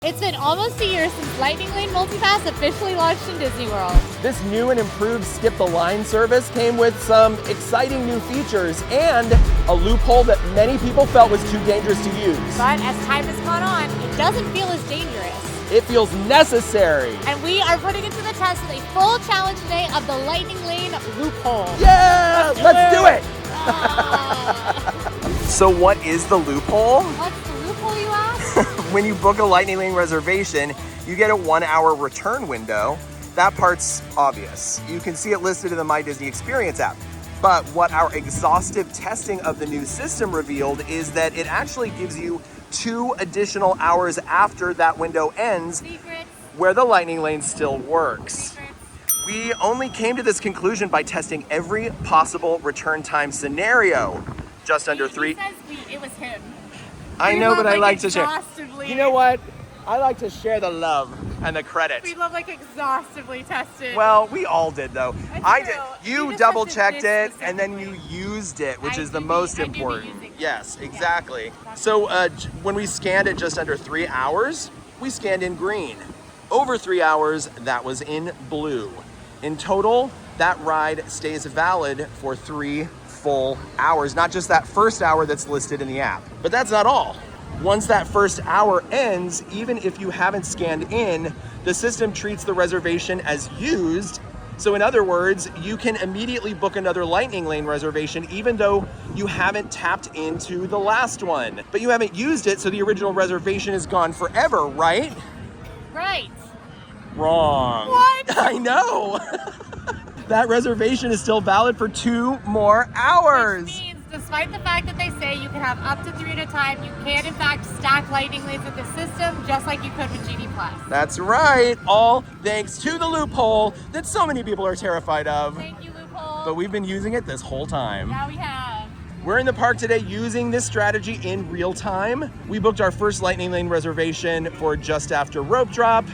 It's been almost a year since Lightning Lane Multipass officially launched in Disney World. This new and improved Skip the Line service came with some exciting new features and a loophole that many people felt was too dangerous to use. But as time has gone on, it doesn't feel as dangerous. It feels necessary. And we are putting it to the test with a full challenge today of the Lightning Lane loophole. Yeah, let's do it. So what is the loophole? What's the loophole, you ask? When you book a Lightning Lane reservation, you get a 1-hour return window. That part's obvious. You can see it listed in the My Disney Experience app. But what our exhaustive testing of the new system revealed is that it actually gives you 2 additional hours after that window ends, Secrets. where the Lightning Lane still works. Secrets. We only came to this conclusion by testing every possible return time scenario. Just under 3. He says it was him. I We know, love, but I like to share. exhaustively- You know what? I like to share the love and the credit. We love exhaustively tested. Well, we all did though. That's I true. did. You You just double tested checked this it and then you used it, which I is the do be- most I do be important. using it. Yes, exactly. So when we scanned it just under 3 hours, we scanned in green. Over 3 hours, that was in blue. In total, that ride stays valid for 3 full hours, not just that first hour that's listed in the app. But that's not all. Once that first hour ends, even if you haven't scanned in, the system treats the reservation as used. So in other words, you can immediately book another Lightning Lane reservation even though you haven't tapped into the last one. But you haven't used it, so the original reservation is gone forever, right? Right. Wrong. What? I know. That reservation is still valid for 2 more hours. Which means, despite the fact that they say you can have up to 3 at a time, you can in fact stack Lightning Lanes with the system just like you could with GD+. That's right. All thanks to the loophole that so many people are terrified of. Thank you, loophole. But we've been using it this whole time. Now we have. We're in the park today using this strategy in real time. We booked our first Lightning Lane reservation for just after rope drop,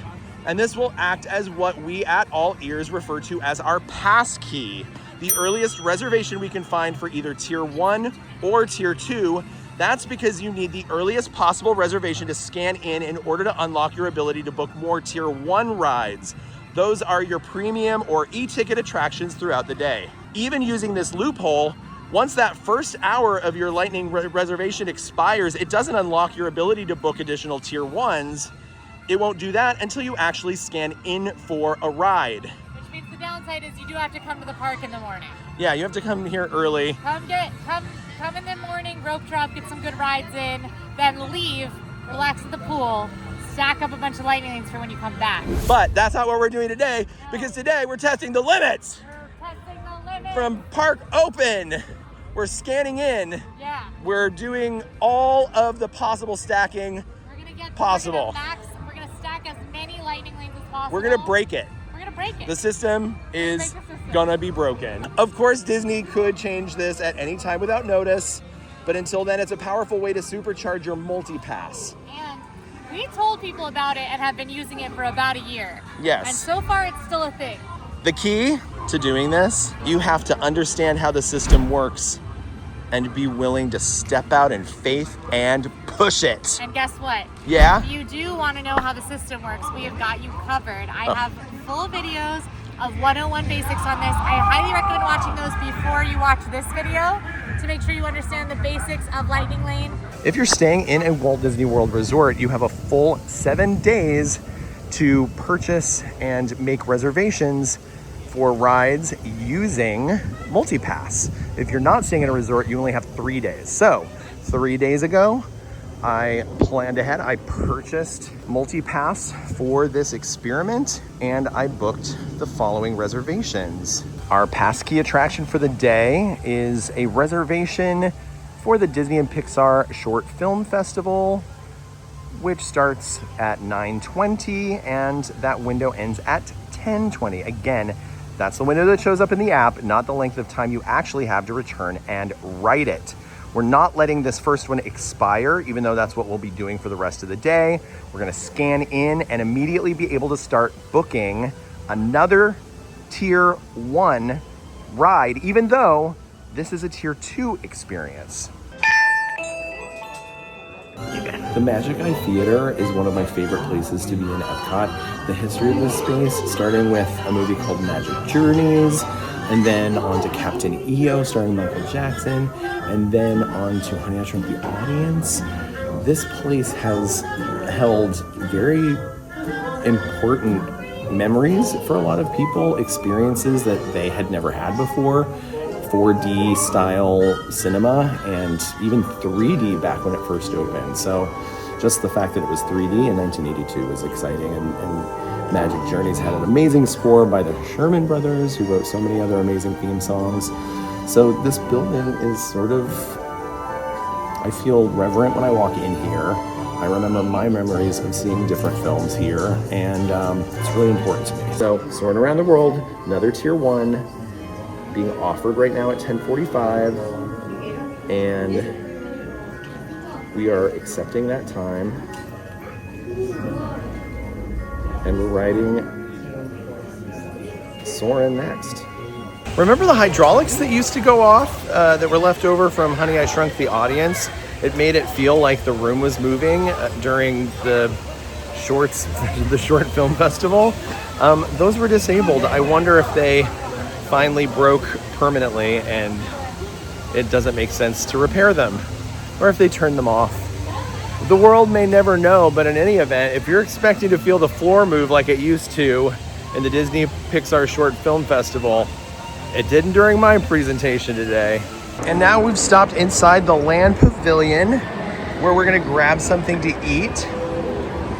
and this will act as what we at AllEars refer to as our pass key, the earliest reservation we can find for either Tier 1 or Tier 2. That's because you need the earliest possible reservation to scan in order to unlock your ability to book more Tier 1 rides. Those are your premium or e-ticket attractions throughout the day. Even using this loophole, once that first hour of your Lightning reservation expires, it doesn't unlock your ability to book additional Tier 1s. It won't do that until you actually scan in for a ride. Which means the downside is you do have to come to the park in the morning. Yeah, you have to come here early. Come in the morning, rope drop, get some good rides in, then leave, relax at the pool, stack up a bunch of Lightning Lanes for when you come back. But that's not what we're doing today, because today we're testing the limits. We're testing the limit. From park open, we're scanning in. Yeah. We're doing all of the possible stacking. We're gonna get Possible. We're gonna stack as many Lightning Lanes as possible. We're gonna break it. We're gonna break it. The system is Break the system. gonna be broken. Of course, Disney could change this at any time without notice, but until then, it's a powerful way to supercharge your multi-pass. And we told people about it and have been using it for about a year. Yes. And so far, it's still a thing. The key to doing this, you have to understand how the system works and be willing to step out in faith and push it. And guess what? Yeah? If you do want to know how the system works, we have got you covered. I have full videos of 101 basics on this. I highly recommend watching those before you watch this video to make sure you understand the basics of Lightning Lane. If you're staying in a Walt Disney World resort, you have a full 7 days to purchase and make reservations for rides using MultiPass. If you're not staying in a resort, you only have 3 days. So 3 days ago, I planned ahead. I purchased MultiPass for this experiment and I booked the following reservations. Our passkey attraction for the day is a reservation for the Disney and Pixar Short Film Festival, which starts at 9:20 and that window ends at 10:20. Again, that's the window that shows up in the app, not the length of time you actually have to return and write it. We're not letting this first one expire, even though that's what we'll be doing for the rest of the day. We're gonna scan in and immediately be able to start booking another Tier 1 ride, even though this is a Tier 2 experience. The Magic Eye Theater is one of my favorite places to be in Epcot. The history of this space, starting with a movie called Magic Journeys, and then on to Captain EO starring Michael Jackson, and then on to Honey, I Shrunk the Audience. This place has held very important memories for a lot of people, experiences that they had never had before. 4D style cinema and even 3D back when it first opened. So just the fact that it was 3D in 1982 was exciting, and Magic Journeys had an amazing score by the Sherman Brothers, who wrote so many other amazing theme songs. So this building is sort of, I feel reverent when I walk in here. I remember my memories of seeing different films here, and it's really important to me. So Soarin' Around the World, another Tier 1, being offered right now at 10:45, and we are accepting that time, and we're riding Soarin' next. Remember the hydraulics that used to go off that were left over from Honey, I Shrunk the Audience? It made it feel like the room was moving during the short film festival. Those were disabled. I wonder if they finally broke permanently and it doesn't make sense to repair them, or if they turned them off. The world may never know, but in any event, if you're expecting to feel the floor move like it used to in the Disney Pixar Short Film Festival, it didn't during my presentation today. And now we've stopped inside the Land Pavilion, where we're gonna grab something to eat.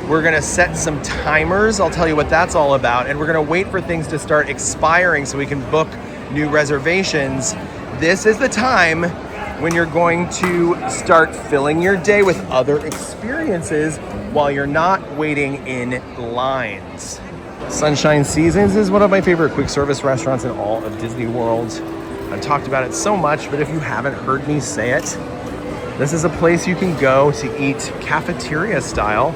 We're gonna set some timers, I'll tell you what that's all about, and we're gonna wait for things to start expiring so we can book new reservations. This is the time when you're going to start filling your day with other experiences while you're not waiting in lines. Sunshine Seasons is one of my favorite quick service restaurants in all of Disney World. I've talked about it so much, but if you haven't heard me say it, this is a place you can go to eat cafeteria style.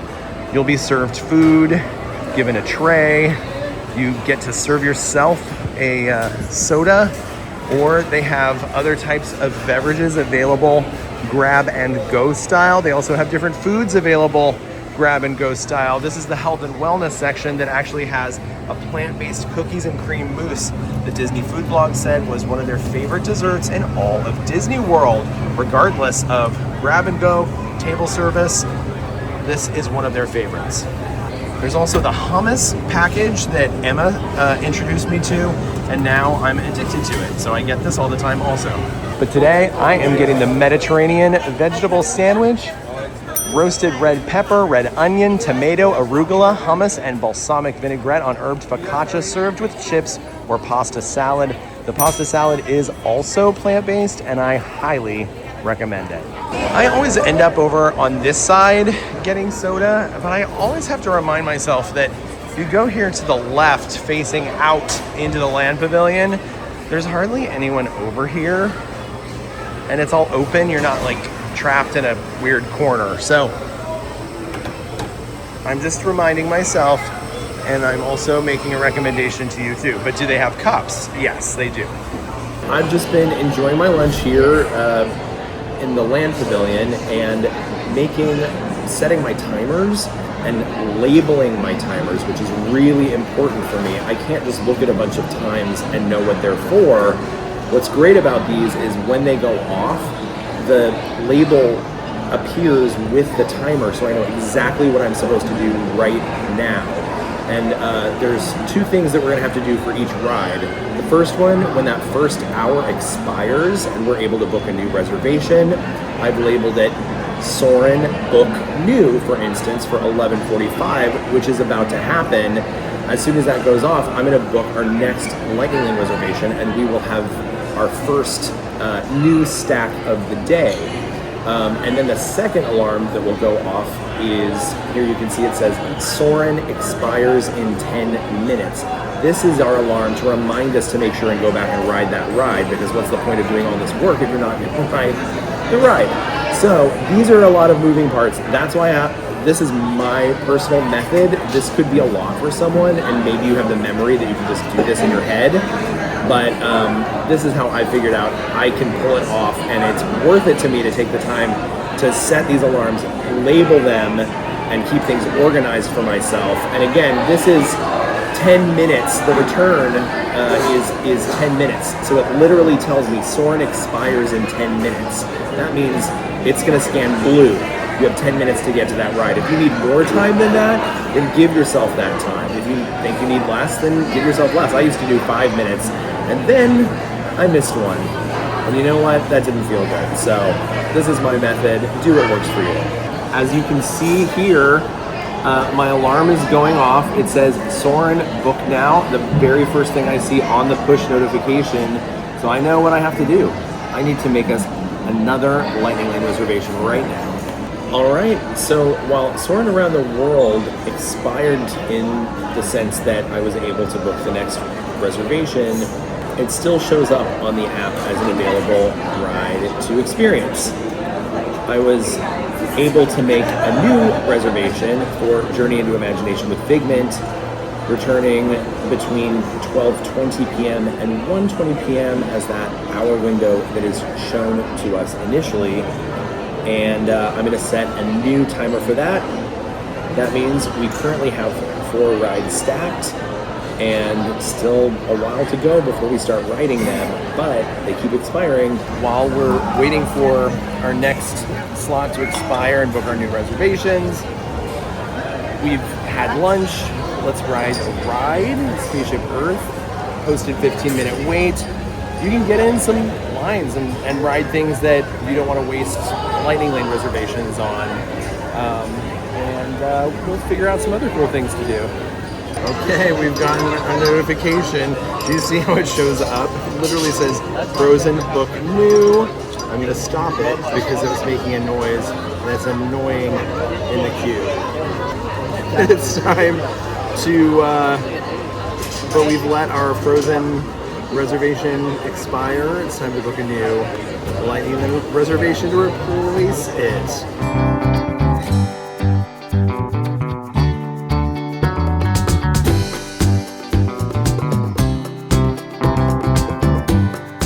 You'll be served food, given a tray. You get to serve yourself a soda, or they have other types of beverages available, grab and go style. They also have different foods available, grab and go style. This is the health and wellness section that actually has a plant-based cookies and cream mousse. The Disney Food Blog said was one of their favorite desserts in all of Disney World, regardless of grab and go, table service. This is one of their favorites. There's also the hummus package that Emma introduced me to, and now I'm addicted to it. So I get this all the time also. But today I am getting the Mediterranean vegetable sandwich, roasted red pepper, red onion, tomato, arugula, hummus, and balsamic vinaigrette on herbed focaccia served with chips or pasta salad. The pasta salad is also plant-based, and I highly recommend it. I always end up over on this side getting soda, but I always have to remind myself that if you go here to the left facing out into the Land Pavilion, there's hardly anyone over here, and it's all open. You're not like trapped in a weird corner. So I'm just reminding myself, and I'm also making a recommendation to you too. But do they have cups? Yes, they do. I've just been enjoying my lunch here in the Land Pavilion and setting my timers and labeling my timers, which is really important for me. I can't just look at a bunch of times and know what they're for. What's great about these is when they go off, the label appears with the timer, so I know exactly what I'm supposed to do right now. And there's two things that we're gonna have to do for each ride. The first one, when that first hour expires and we're able to book a new reservation, I've labeled it Soarin' Book New, for instance, for 11:45, which is about to happen. As soon as that goes off, I'm gonna book our next Lightning Lane reservation, and we will have our first new stack of the day. And then the second alarm that will go off is, here you can see it says, Soarin' expires in 10 minutes. This is our alarm to remind us to make sure and go back and ride that ride, because what's the point of doing all this work if you're not going to ride the ride? So these are a lot of moving parts. That's why this is my personal method. This could be a lot for someone, and maybe you have the memory that you can just do this in your head. But this is how I figured out I can pull it off, and it's worth it to me to take the time to set these alarms, label them, and keep things organized for myself. And again, this is 10 minutes. The return is 10 minutes. So it literally tells me Soarin expires in 10 minutes. That means it's going to scan blue. You have 10 minutes to get to that ride. If you need more time than that, then give yourself that time. If you think you need less, then give yourself less. I used to do 5 minutes, and then I missed one. And you know what? That didn't feel good. So this is my method. Do what works for you. As you can see here, my alarm is going off. It says Soarin book now, the very first thing I see on the push notification. So I know what I have to do. I need to make us another Lightning Lane reservation right now. All right, so while Soarin Around the World expired in the sense that I was able to book the next reservation, it still shows up on the app as an available ride to experience. I was able to make a new reservation for Journey into Imagination with Figment, returning between 12:20 p.m. and 1:20 p.m. as that hour window that is shown to us initially. And I'm going to set a new timer for that. That means we currently have 4 rides stacked and still a while to go before we start riding them, but they keep expiring. While we're waiting for our next slot to expire and book our new reservations, we've had lunch. Let's ride a ride, Spaceship Earth, posted 15-minute wait. You can get in some lines and ride things that you don't want to waste Lightning Lane reservations on. And we'll figure out some other cool things to do. Okay, we've gotten a notification. Do you see how it shows up? It literally says Frozen Book New. I'm going to stop it because it was making a noise and it's annoying in the queue. It's time to, but we've let our Frozen reservation expire. It's time to book a new Lightning Lane reservation to replace it.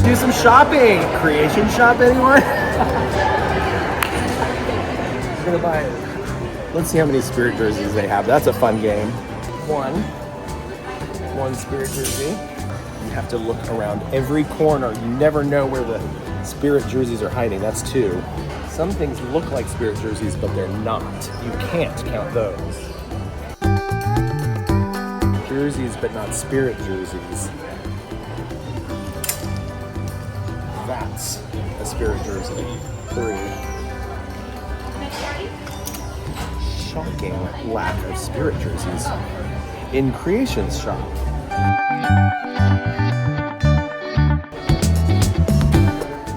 Do some shopping. Creation shop, anyone? I'm gonna buy it. Let's see how many Spirit jerseys they have. That's a fun game. One Spirit jersey. You have to look around every corner. You never know where the Spirit jerseys are hiding. That's 2. Some things look like Spirit jerseys, but they're not. You can't count those. Jerseys, but not Spirit jerseys. That's a Spirit jersey. 3. Shocking lack of Spirit jerseys in Creation's shop.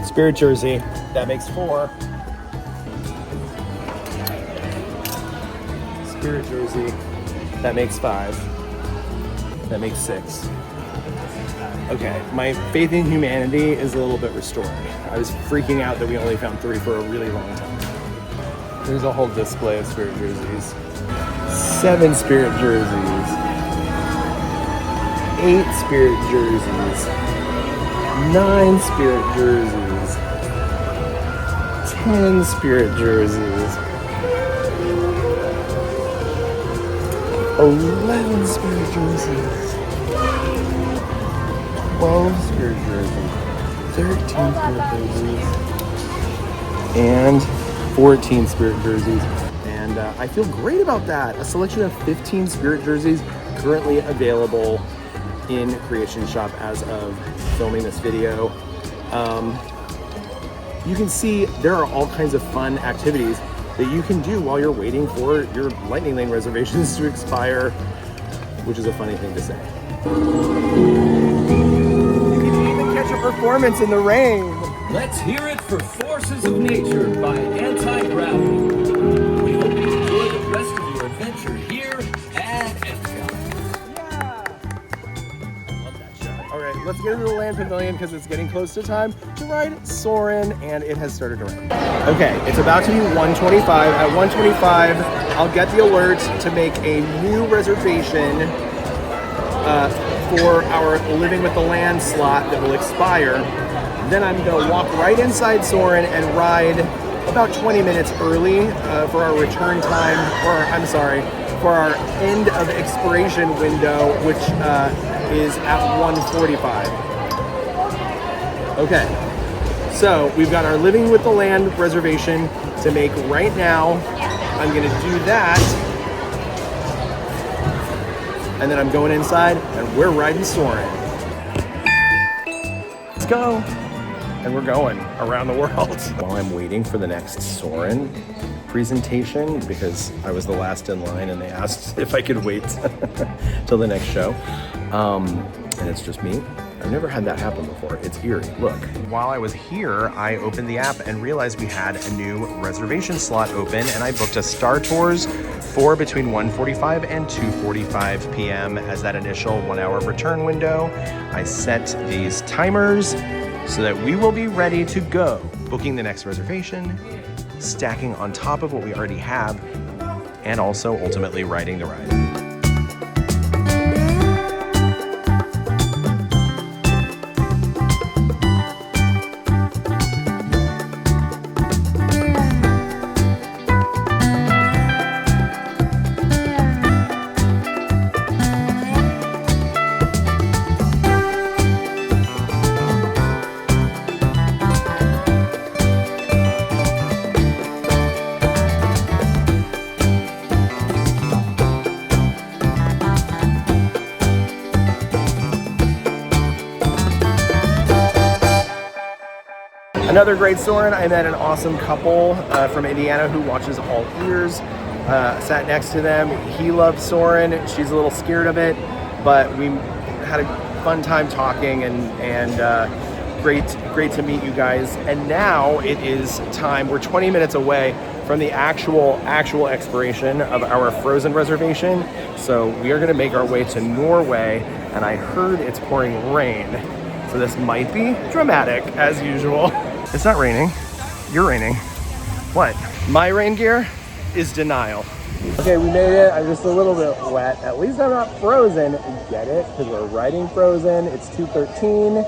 Spirit jersey, that makes 4. Spirit jersey, that makes 5. That makes 6. Okay, my faith in humanity is a little bit restored. I was freaking out that we only found 3 for a really long time. There's a whole display of Spirit jerseys. 7 Spirit jerseys. 8 Spirit jerseys. 9 Spirit jerseys. 10 Spirit jerseys. 11 Spirit jerseys. 12 Spirit jerseys. 13 Spirit jerseys. And 14 Spirit jerseys. And I feel great about that. A selection of 15 Spirit jerseys currently available in Creation Shop as of filming this video. You can see there are all kinds of fun activities that you can do while you're waiting for your Lightning Lane reservations to expire, which is a funny thing to say. You can even catch a performance in the rain. Let's hear it for Forces of Nature by Anti-Gravity. We hope you enjoy the rest of your adventure here at Epcot. Let's get into the land pavilion because it's getting close to time to ride Soarin, and it has started to rain. Okay, it's about to be 1:25. At 1:25, I'll get the alert to make a new reservation for our Living with the Land slot that will expire. Then I'm going to walk right inside Soarin and ride about 20 minutes early for our return time, or I'm sorry, for our end of expiration window, which is at 1:45. Okay, so we've got our Living with the Land reservation to make right now. I'm gonna do that, and then I'm going inside, and we're riding Soarin'. Let's go. And we're going around the world. While I'm waiting for the next Soarin' presentation, because I was the last in line and they asked if I could wait till the next show. And it's just me. I've never had that happen before. It's eerie. Look. While I was here, I opened the app and realized we had a new reservation slot open, and I booked a Star Tours for between 1:45 and 2:45 p.m. as that initial 1 hour return window. I set these timers so that we will be ready to go, booking the next reservation, stacking on top of what we already have, and also ultimately riding the ride. Another great Soarin'. I met an awesome couple from Indiana who watches AllEars. Sat next to them. He loves Soarin'. She's a little scared of it, but we had a fun time talking, and great to meet you guys. And now it is time. We're 20 minutes away from the actual expiration of our Frozen reservation. So we are going to make our way to Norway, and I heard it's pouring rain. So this might be dramatic as usual. It's not raining. You're raining. What? My rain gear is denial. Okay, we made it. I'm just a little bit wet. At least I'm not frozen. Get it? Because we're riding Frozen. It's 2:13.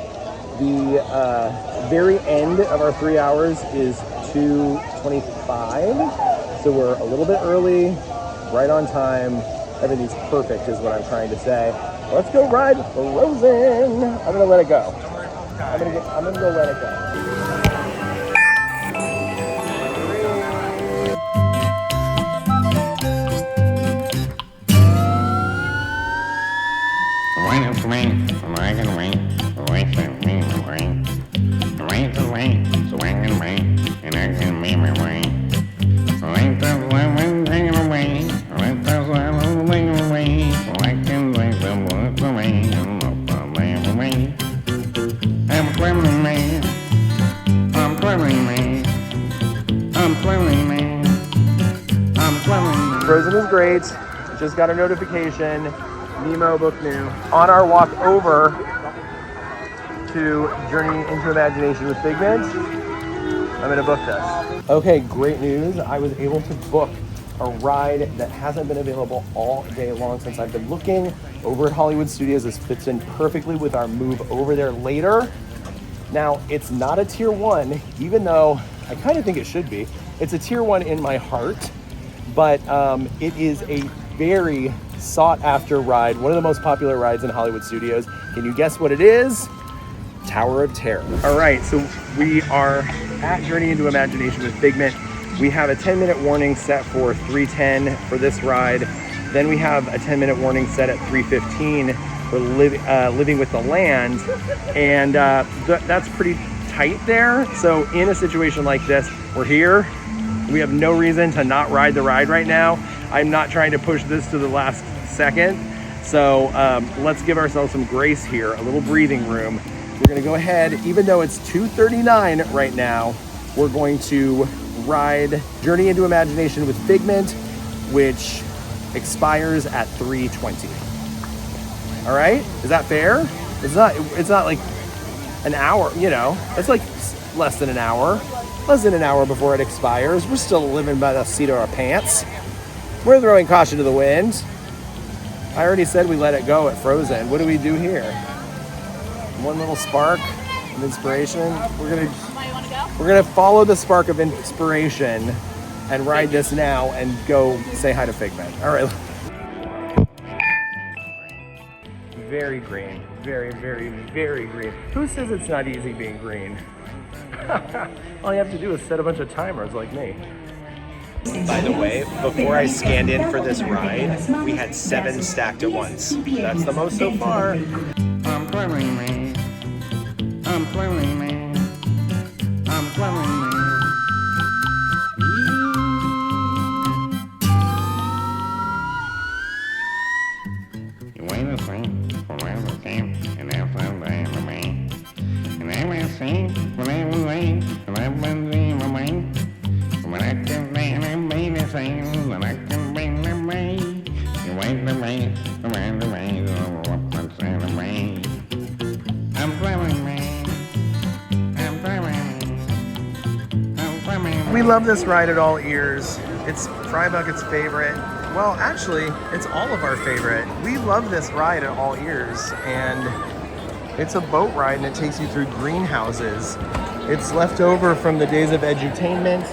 The very end of our 3 hours is 2:25. So we're a little bit early, right on time. Everything's perfect is what I'm trying to say. Let's go ride Frozen. I'm gonna let it go. I'm gonna go let it go. Frozen is great. Just got a notification. Nemo booked new. On our walk over to Journey into Imagination with Figment, I'm gonna book this. Okay, great news. I was able to book a ride that hasn't been available all day long since I've been looking over at Hollywood Studios. This fits in perfectly with our move over there later. Now, it's not a tier 1, even though I kind of think it should be. It's a tier 1 in my heart, but it is a very sought after ride, one of the most popular rides in Hollywood Studios. Can you guess what it is? Tower of Terror. All right, so we are at Journey into Imagination with Figment. We have a 10-minute warning set for 3:10 for this ride. Then we have a 10-minute warning set at 3:15 for Living with the Land. And that's pretty tight there. So in a situation like this, we're here. We have no reason to not ride the ride right now. I'm not trying to push this to the last second. So let's give ourselves some grace here, a little breathing room. We're gonna go ahead, even though it's 2:39 right now, we're going to ride Journey into Imagination with Figment, which expires at 3:20. All right, is that fair? It's not like an hour, you know, it's like less than an hour before it expires. We're still living by the seat of our pants. We're throwing caution to the wind. I already said we let it go at Frozen. What do we do here? One little spark, Of inspiration. Why, you want to go? We're gonna follow the spark of inspiration and ride this now and go say hi to Figment. All right. Very green. Very, very, very green. Who says it's not easy being green? All you have to do is set a bunch of timers like me. By the way, before I scanned in for this ride, we had 7 stacked at once. That's the most so far. I'm following me. I'm following me. I'm following me. You wait a second for everything, and that's how they remain. And I will sing for everything, and I will dream of me. When I can bring them be the same, when I can bring them away. You wait the way, around the way, what I'm saying away. I'm following me. I'm following me. I'm following. We love this ride at AllEars. It's Fry Bucket's favorite. Well, actually, it's all of our favorite. We love this ride at AllEars, and it's a boat ride, and it takes you through greenhouses. It's left over from the days of edutainment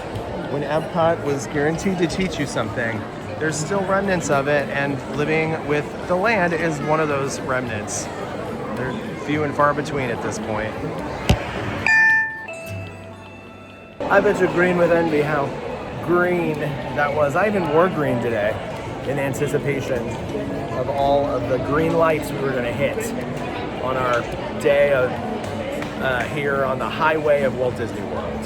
when Epcot was guaranteed to teach you something. There's still remnants of it, and living with the land is one of those remnants. They're few and far between at this point. I bet you green with envy how green that was. I even wore green today in anticipation of all of the green lights we were gonna hit on our day of here on the highway of Walt Disney World.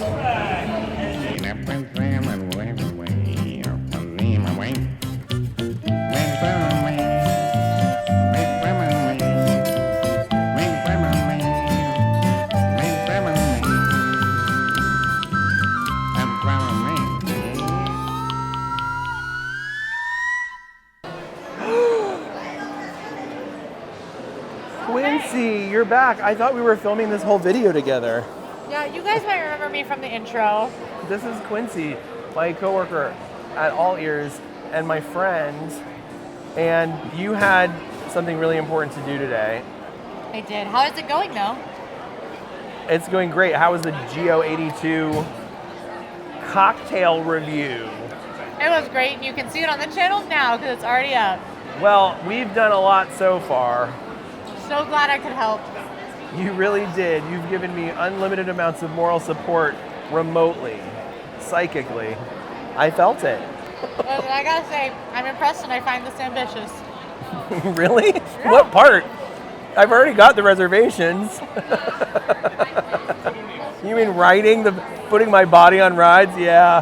Quincy, you're back. I thought we were filming this whole video together. Yeah, you guys might remember me from the intro. This is Quincy, my coworker at AllEars and my friend. And you had something really important to do today. I did. How is it going though? It's going great. How was the Geo 82 cocktail review? It was great, and you can see it on the channel now because it's already up. Well, we've done a lot so far. So glad I could help. You really did. You've given me unlimited amounts of moral support remotely, psychically. I felt it. But I gotta say, I'm impressed and I find this ambitious. Really? Yeah. What part? I've already got the reservations. You mean putting my body on rides? Yeah.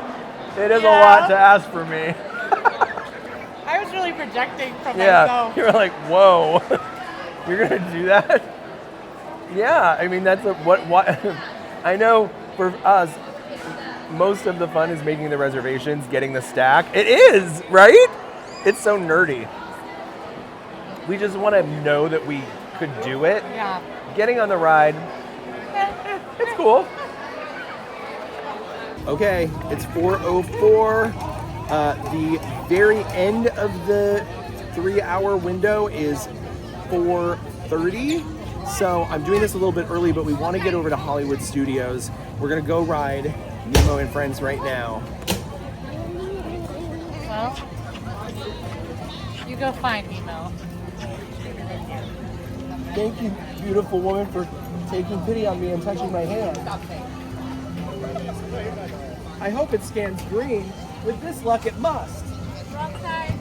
It is a lot to ask for me. I was really projecting from Yeah. myself. You're like, whoa. You're gonna do that? Yeah, I mean that's what I know for us, most of the fun is making the reservations, getting the stack. It is, right? It's so nerdy. We just want to know that we could do it. Yeah. Getting on the ride, it's cool. Okay, it's 4:04. The very end of the 3-hour window is 4:30. So I'm doing this a little bit early, but we want to get over to Hollywood Studios. We're gonna go ride Nemo and Friends right now. Well, you go find Nemo. Thank you, beautiful woman, for taking pity on me and touching my hand. I hope it scans green. With this luck, it must. Wrong side.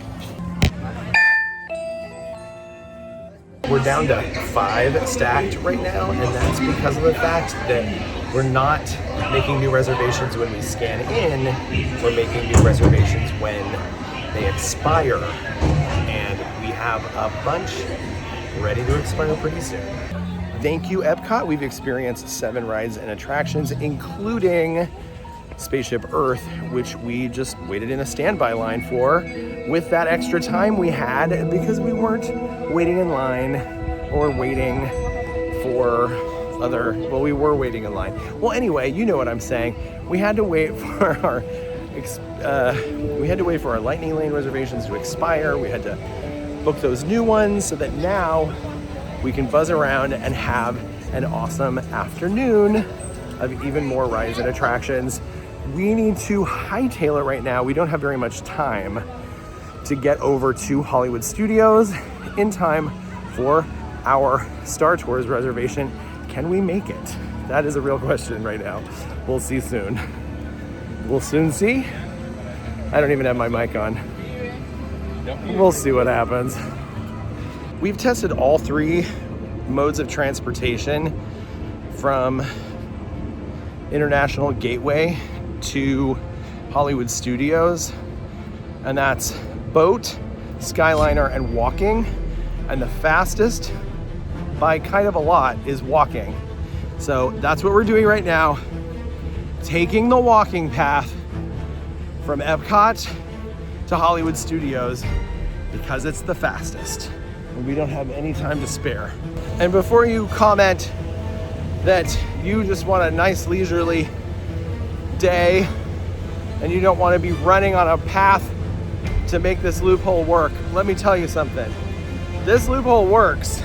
We're down to 5 stacked right now, and that's because of the fact that we're not making new reservations when we scan in. We're making new reservations when they expire, and we have a bunch ready to expire pretty soon. Thank you, Epcot. We've experienced 7 rides and attractions, including Spaceship Earth, which we just waited in a standby line for with that extra time we had because we weren't waiting in line or waiting for we were waiting in line. Well, anyway, you know what I'm saying. We had to wait for our Lightning Lane reservations to expire. We had to book those new ones so that now we can buzz around and have an awesome afternoon of even more rides and attractions. We need to hightail it right now. We don't have very much time to get over to Hollywood Studios in time for our Star Tours reservation. Can we make it? That is a real question right now. We'll see soon. We'll soon see. I don't even have my mic on. We'll see what happens. We've tested all three modes of transportation from International Gateway to Hollywood Studios, and that's boat, Skyliner, and walking. And the fastest by kind of a lot is walking. So that's what we're doing right now, taking the walking path from Epcot to Hollywood Studios because it's the fastest and we don't have any time to spare. And before you comment that you just want a nice leisurely day and you don't want to be running on a path to make this loophole work, let me tell you something. This loophole works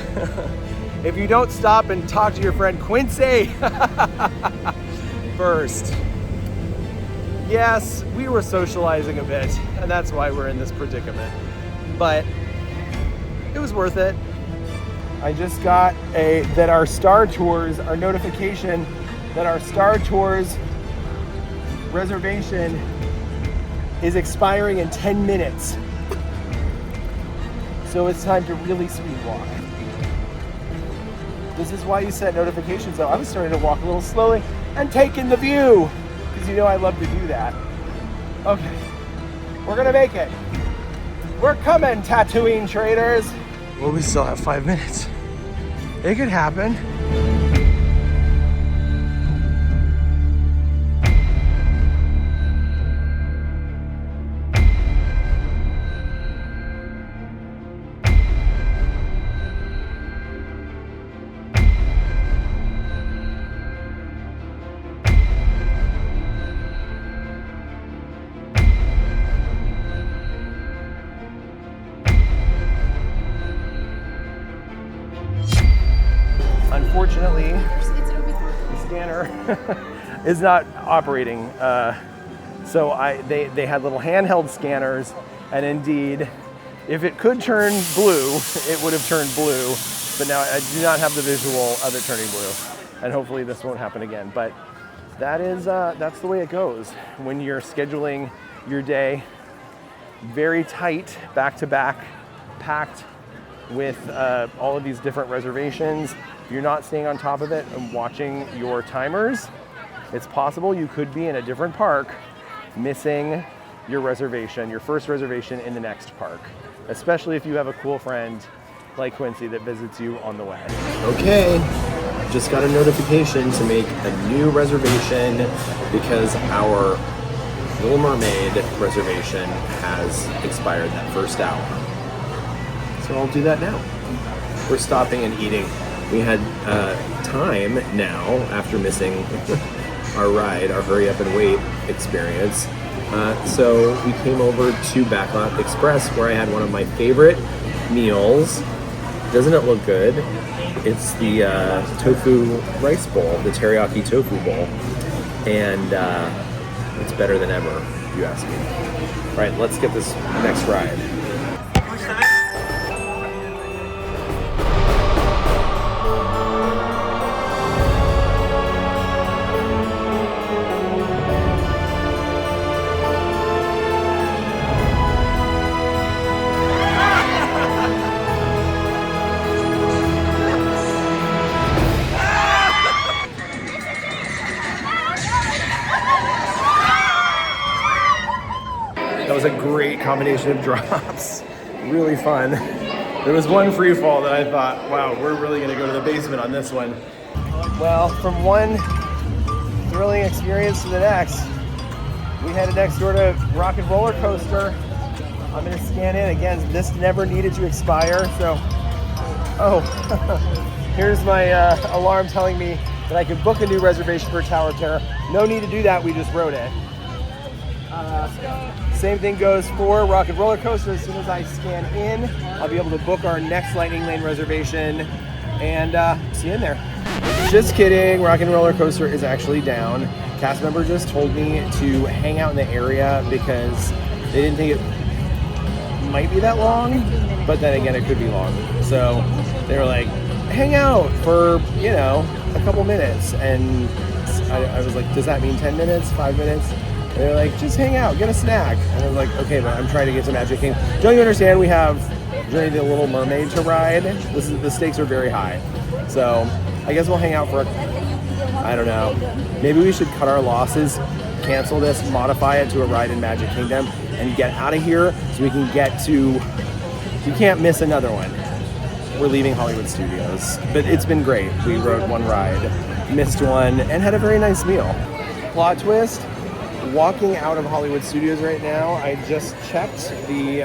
if you don't stop and talk to your friend Quincy first. Yes, we were socializing a bit, and that's why we're in this predicament. But it was worth it. I just got that our Star Tours, our notification that our Star Tours reservation is expiring in 10 minutes. So it's time to really speed walk. This is why you set notifications though. I was starting to walk a little slowly and take in the view, because you know I love to do that. Okay, we're gonna make it. We're coming, Tatooine traders. Well, we still have 5 minutes. It could happen. Unfortunately, the scanner is not operating. So they had little handheld scanners, and indeed, if it could turn blue, it would have turned blue. But now I do not have the visual of it turning blue, and hopefully this won't happen again. But that's the way it goes when you're scheduling your day very tight, back to back, packed with all of these different reservations. If you're not staying on top of it and watching your timers, it's possible you could be in a different park missing your reservation, your first reservation in the next park, especially if you have a cool friend like Quincy that visits you on the way. Okay, just got a notification to make a new reservation because our Little Mermaid reservation has expired that first hour. So I'll do that now. We're stopping and eating. We had time now after missing our ride, our hurry up and wait experience. So we came over to Backlot Express where I had one of my favorite meals. Doesn't it look good? It's the tofu rice bowl, the teriyaki tofu bowl. And it's better than ever, if you ask me. All right, let's get this next ride. That was a great combination of drops. Really fun. There was one free fall that I thought, wow, we're really gonna go to the basement on this one. Well, from one thrilling experience to the next, we headed next door to Rock and Roller Coaster. I'm gonna scan in again. This never needed to expire, so, here's my alarm telling me that I could book a new reservation for Tower of Terror. No need to do that, we just wrote it. Same thing goes for Rock and Roller Coaster. As soon as I scan in, I'll be able to book our next Lightning Lane reservation and see you in there. Just kidding, Rock and Roller Coaster is actually down. Cast member just told me to hang out in the area because they didn't think it might be that long, but then again, it could be long. So they were like, hang out for, you know, a couple minutes. And I was like, does that mean 10 minutes, 5 minutes? And they're like, just hang out, get a snack. And I was like, okay, but I'm trying to get to Magic Kingdom. Don't you understand we have Journey to the Little Mermaid to ride? The stakes are very high. So I guess we'll hang out for, I don't know. Maybe we should cut our losses, cancel this, modify it to a ride in Magic Kingdom, and get out of here so we can get to, you can't miss another one. We're leaving Hollywood Studios, but it's been great. We rode one ride, missed one, and had a very nice meal. Plot twist, walking out of Hollywood Studios right now, I just checked the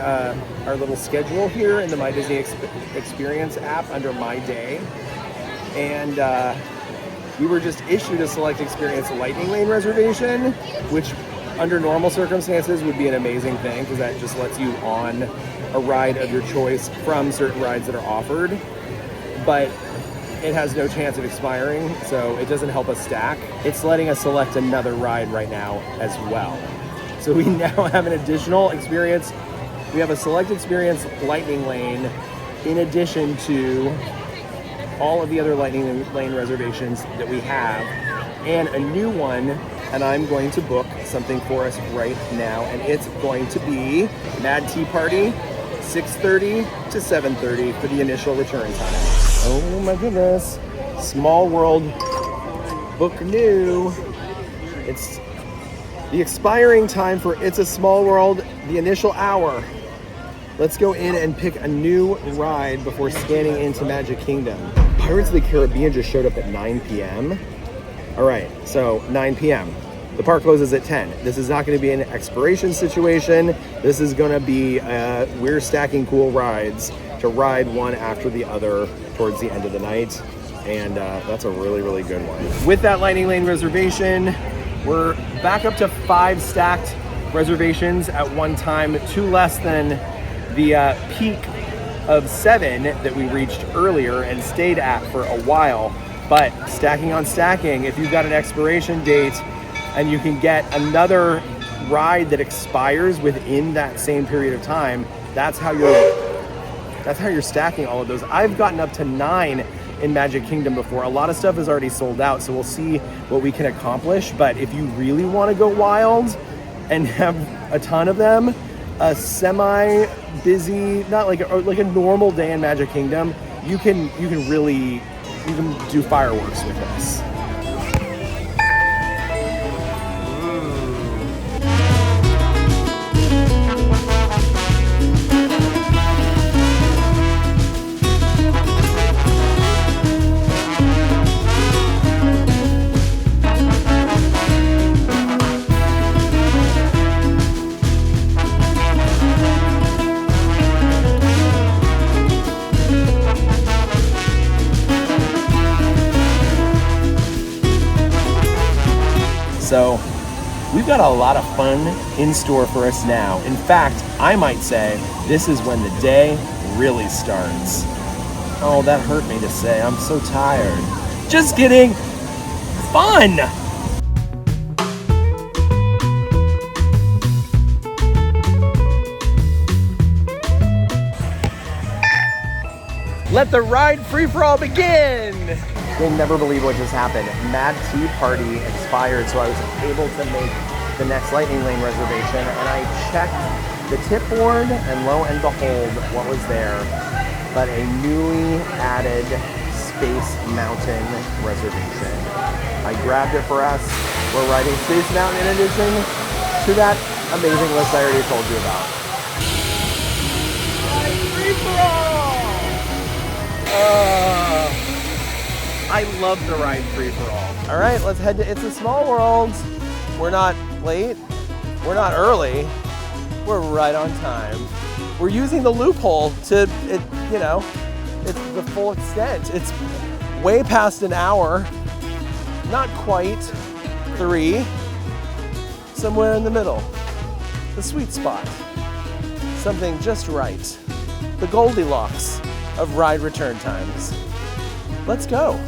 our little schedule here in the My Disney Experience app under My Day, and we were just issued a Select Experience Lightning Lane reservation, which under normal circumstances would be an amazing thing because that just lets you on a ride of your choice from certain rides that are offered, but it has no chance of expiring, so it doesn't help us stack. It's letting us select another ride right now as well. So we now have an additional experience. We have a Select Experience Lightning Lane in addition to all of the other Lightning Lane reservations that we have, and a new one, and I'm going to book something for us right now, and it's going to be Mad Tea Party, 6:30 to 7:30 for the initial return time. Oh my goodness. Small World, book new. It's the expiring time for It's a Small World, the initial hour. Let's go in and pick a new ride before scanning into Magic Kingdom. Pirates of the Caribbean just showed up at 9 p.m. All right, so 9 p.m. The park closes at 10. This is not going to be an expiration situation. This is going to be we're stacking cool rides to ride one after the other towards the end of the night. And that's a really, really good one. With that Lightning Lane reservation, we're back up to 5 stacked reservations at one time, 2 less than the peak of 7 that we reached earlier and stayed at for a while. But stacking on stacking, if you've got an expiration date and you can get another ride that expires within that same period of time, that's how you're stacking all of those. I've gotten up to 9 in Magic Kingdom before. A lot of stuff is already sold out, so we'll see what we can accomplish. But if you really want to go wild and have a ton of them, a semi-busy, not like a normal day in Magic Kingdom, you can do fireworks with this. So we've got a lot of fun in store for us now. In fact, I might say this is when the day really starts. Oh, that hurt me to say. I'm so tired. Just kidding. Fun! Let the ride free-for-all begin! You'll never believe what just happened. Mad Tea Party expired, so I was able to make the next Lightning Lane reservation, and I checked the tip board, and lo and behold, what was there but a newly added Space Mountain reservation. I grabbed it for us. We're riding Space Mountain in addition to that amazing list I already told you about. I love the ride free-for-all. All right, let's head to It's a Small World. We're not late, we're not early, we're right on time. We're using the loophole to, it's the full extent. It's way past an hour, not quite 3, somewhere in the middle. The sweet spot, something just right. The Goldilocks of ride return times. Let's go.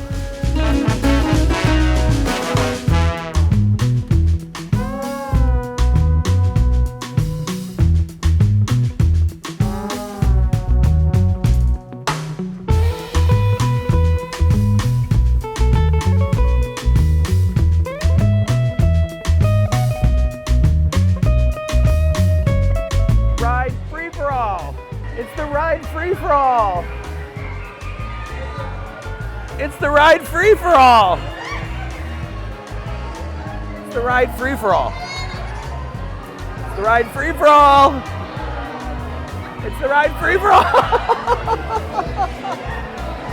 free-for-all. It's the ride free-for-all. It's the ride free-for-all. It's the ride free-for-all. It's the ride free-for-all.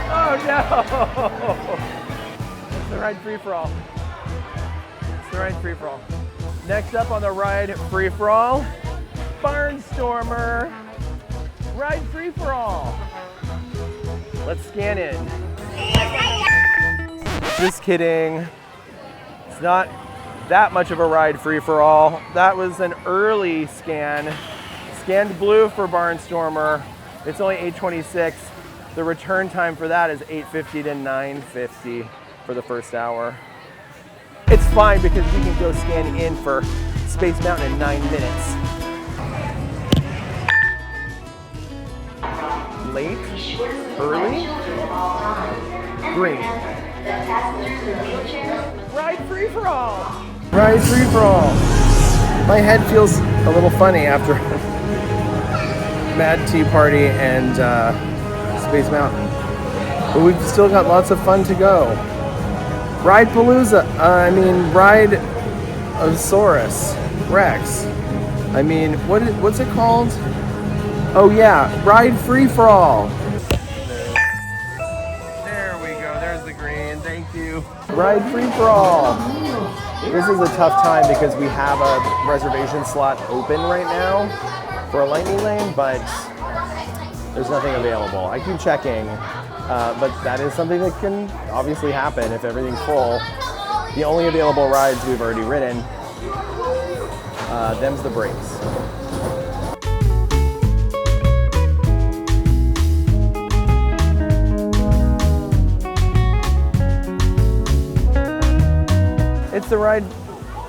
Oh no. It's the ride free-for-all. It's the ride free-for-all. Next up on the ride free-for-all, Barnstormer. Ride free-for-all. Let's scan in. Just kidding. It's not that much of a ride free-for-all. That was an early scan. Scanned blue for Barnstormer. It's only 8:26. The return time for that is 8:50 to 9:50 for the first hour. It's fine because we can go scan in for Space Mountain in 9 minutes. Late, early, green. Ride free for all. Ride free for all. My head feels a little funny after Mad Tea Party and Space Mountain. But we've still got lots of fun to go. Ride Palooza, Ride Osaurus Rex. What's it called? Oh yeah, Ride Free For All. There we go, there's the green, thank you. Ride Free For All. This is a tough time because we have a reservation slot open right now for a lightning lane, but there's nothing available. I keep checking, but that is something that can obviously happen if everything's full. The only available rides we've already ridden, them's the breaks.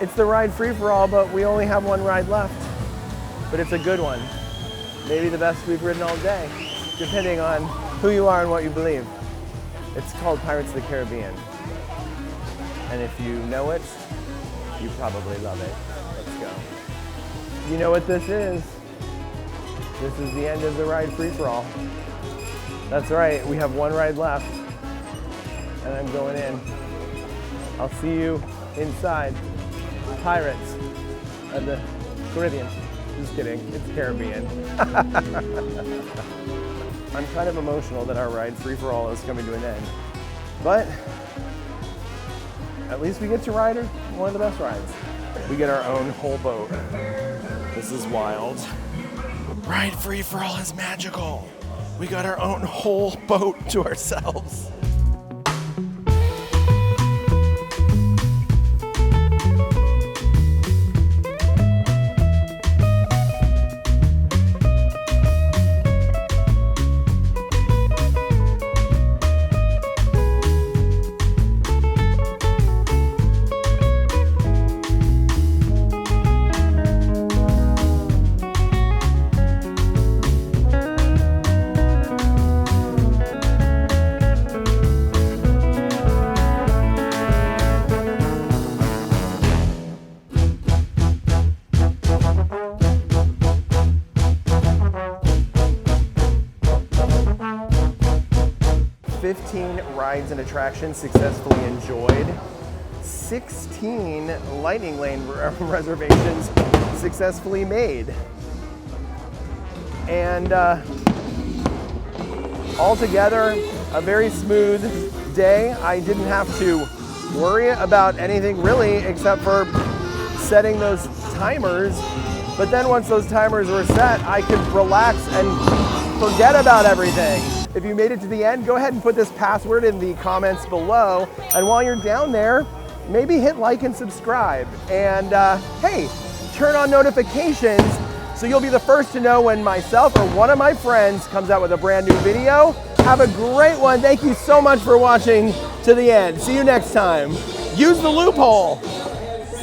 It's the ride free for all, but we only have one ride left. But it's a good one. Maybe the best we've ridden all day, depending on who you are and what you believe. It's called Pirates of the Caribbean. And if you know it, you probably love it. Let's go. You know what this is? This is the end of the ride free for all. That's right, we have one ride left. And I'm going in. I'll see you inside Pirates of the Caribbean. Just kidding, it's Caribbean. I'm kind of emotional that our ride free for all is coming to an end. But at least we get to ride one of the best rides. We get our own whole boat. This is wild. Ride free for all is magical. We got our own whole boat to ourselves. Rides and attractions successfully enjoyed. 16 lightning lane reservations successfully made. And altogether, a very smooth day. I didn't have to worry about anything really except for setting those timers. But then once those timers were set, I could relax and forget about everything. If you made it to the end, go ahead and put this password in the comments below. And while you're down there, maybe hit like and subscribe. And hey, turn on notifications so you'll be the first to know when myself or one of my friends comes out with a brand new video. Have a great one. Thank you so much for watching to the end. See you next time. Use the loophole.